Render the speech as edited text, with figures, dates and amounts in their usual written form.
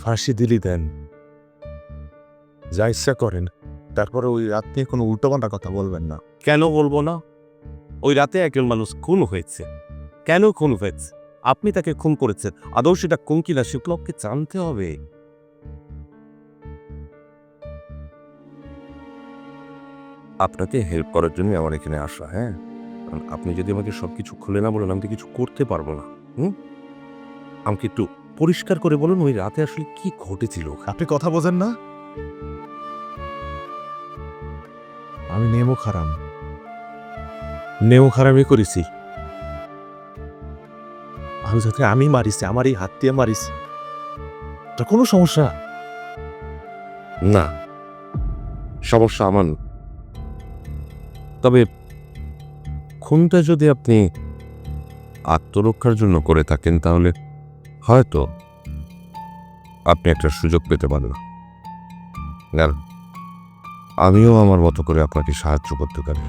ফাঁসি দিলি দেন, যা ইচ্ছা করেন, তারপরে ওই রাত নিয়ে কোনো উল্টোপাল্টা কথা বলবেন না। কেন বলবো না? ওই রাতে একজন মানুষ খুন হয়েছে। কেন খুন হয়েছে? আপনি তাকে খুন করেছেন, আদৌ সেটা খুন কিনা সেগুলো আপনাকে জানতে হবে। আপনাকে হেল্প করার জন্য আমার এখানে আসা। হ্যাঁ, কারণ আপনি যদি আমাকে সবকিছু খুলে না বলেন, আমি তো কিছু করতে পারবো না। আমাকে একটু পরিষ্কার করে বলুন, ওই রাতে আসলে কি ঘটেছিল? আপনি কথা বোঝেন না? আমি নেমো খারামি করেছি। আমি যাতে আমি মারিছি, আমার এই হাত দিয়ে মারিছি, তা কোনো সমস্যা? না, সমস্যা আমার না। তবে খুনটা যদি আপনি আত্মরক্ষার জন্য করে থাকেন, তাহলে হয়তো আপনি একটা সুযোগ পেতে পারেন। আমিও আমার মতো করে আপনাকে সাহায্য করতে পারি।